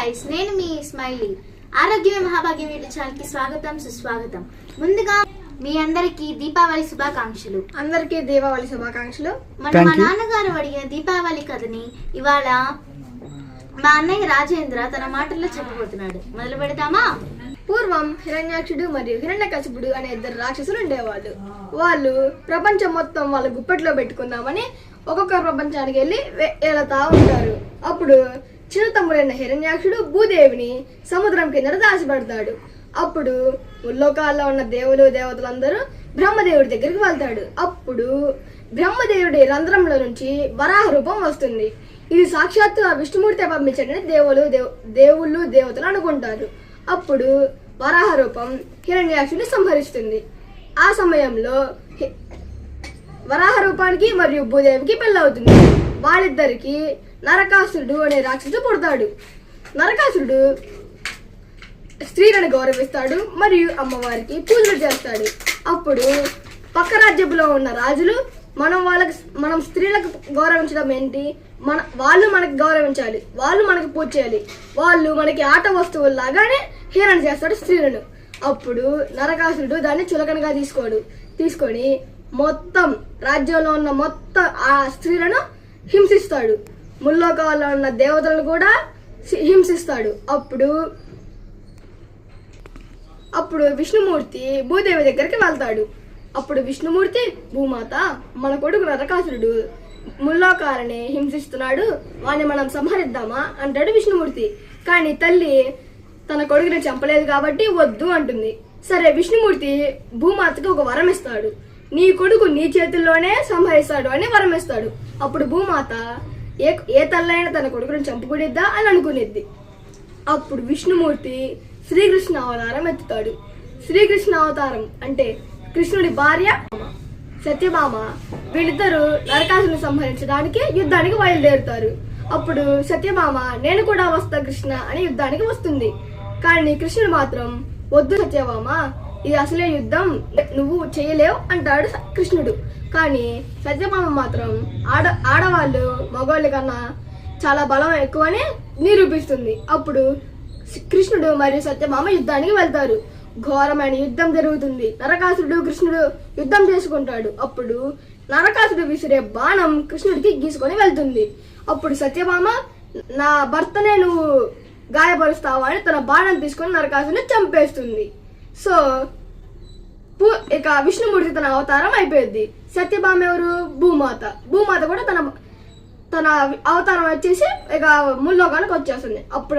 Guys, నేను మీ smiley. ఆరోగ్యమే మహాభాగ్యం యూట్యూబ్ ఛానల్ కి స్వాగతం సుస్వాగతం. ముందుగా మీ అందరికి దీపావళి శుభాకాంక్షలు. అందరికీ దీపావళి శుభాకాంక్షలు. మా నాన్నగారు అడిగిన దీపావళి కథని ఇవాళ మా అన్నయ్య రాజేంద్ర తన మాటల్లో చెప్పబోతున్నాడు. మొదలు పెడతామా? పూర్వం హిరణ్యాక్షుడు మరియు హిరణ్యకశిపుడు అనే ఇద్దరు రాక్షసులు ఉండేవాళ్ళు. వాళ్ళు ప్రపంచం మొత్తం వాళ్ళ గుప్పెట్లో పెట్టుకుందామని ఒక్కొక్క ప్రపంచానికి వెళ్ళి వెళ్తా ఉంటారు. అప్పుడు చిన్న తమ్ముడైన హిరణ్యాక్షుడు భూదేవిని సముద్రం కింద దాచిపెడతాడు. అప్పుడు ముల్లోకాల్లో ఉన్న దేవులు దేవతలందరూ బ్రహ్మదేవుడి దగ్గరికి వెళ్తాడు. అప్పుడు బ్రహ్మదేవుడి రంధ్రంలో నుంచి వరాహ రూపం వస్తుంది. ఇది సాక్షాత్తు ఆ విష్ణుమూర్తి పంపించడని దేవుళ్ళు దేవతలు అనుకుంటారు. అప్పుడు వరాహ రూపం హిరణ్యాక్షుని సంహరిస్తుంది. ఆ సమయంలో వరాహ రూపానికి మరియు భూదేవికి పెళ్ళవుతుంది. వాళ్ళిద్దరికి నరకాసురుడు అనే రాక్షసుడు పుడతాడు. నరకాసురుడు స్త్రీలను గౌరవిస్తాడు మరియు అమ్మవారికి పూజలు చేస్తాడు. అప్పుడు పక్క రాజ్యంలో ఉన్న రాజులు మనం స్త్రీలకు గౌరవించడం ఏంటి, వాళ్ళు మనకి గౌరవించాలి, వాళ్ళు మనకి పూజ చేయాలి, వాళ్ళు మనకి ఆట వస్తువుల్లాగానే హీరణ చేస్తాడు స్త్రీలను. అప్పుడు నరకాసురుడు దాన్ని చులకనగా తీసుకొని మొత్తం రాజ్యంలో ఉన్న మొత్తం ఆ స్త్రీలను హింసిస్తాడు. ముల్లోకాల్లో ఉన్న దేవతలను కూడా హింసిస్తాడు. అప్పుడు విష్ణుమూర్తి భూదేవి దగ్గరికి వెళ్తాడు. అప్పుడు విష్ణుమూర్తి, భూమాత, మన కొడుకు నరకాసురుడు ముల్లోకాలని హింసిస్తున్నాడు, వాడిని మనం సంహరిద్దామా అంటాడు విష్ణుమూర్తి. కానీ తల్లి తన కొడుకుని చంపలేదు కాబట్టి వద్దు అంటుంది. సరే, విష్ణుమూర్తి భూమాతకి ఒక వరం ఇస్తాడు. నీ కొడుకు నీ చేతుల్లోనే సంహరిస్తాడు అని వరం ఇస్తాడు. అప్పుడు భూమాత ఏ తల్లైనా తన కొడుకుని చంపుకునిద్దా అని అనుకునిద్ది. అప్పుడు విష్ణుమూర్తి శ్రీకృష్ణ అవతారం ఎత్తుతాడు. శ్రీకృష్ణ అవతారం అంటే కృష్ణుడి భార్య సత్యభామ. వీళ్ళిద్దరూ నరకాసుని సంహరించడానికి యుద్ధానికి బయలుదేరుతారు. అప్పుడు సత్యభామ, నేను కూడా వస్తా కృష్ణ అని యుద్ధానికి వస్తుంది. కానీ కృష్ణుడు మాత్రం, వద్దు సత్యభామ, ఇది అసలే యుద్ధం, నువ్వు చేయలేవు అంటాడు కృష్ణుడు. కానీ సత్యభామ మాత్రం ఆడవాళ్ళు మగవాళ్ళ కన్నా చాలా బలం ఎక్కువని నిరూపిస్తుంది. అప్పుడు కృష్ణుడు మరియు సత్యభామ యుద్ధానికి వెళ్తారు. ఘోరమైన యుద్ధం జరుగుతుంది. నరకాసురుడు కృష్ణుడు యుద్ధం చేసుకుంటాడు. అప్పుడు నరకాసురుడు విసిరే బాణం కృష్ణుడికి గీసుకొని వెళ్తుంది. అప్పుడు సత్యభామ, నా భర్తనే నువ్వు గాయపరుస్తావా అని తన బాణం తీసుకొని నరకాసురుని చంపేస్తుంది. సో ఇక విష్ణుమూర్తి తన అవతారం అయిపోయింది. సత్యభామ ఎవరు? భూమాత. భూమాత కూడా తన అవతారం వచ్చేసి ఇక ముల్లోకానికి వచ్చేస్తుంది. అప్పుడు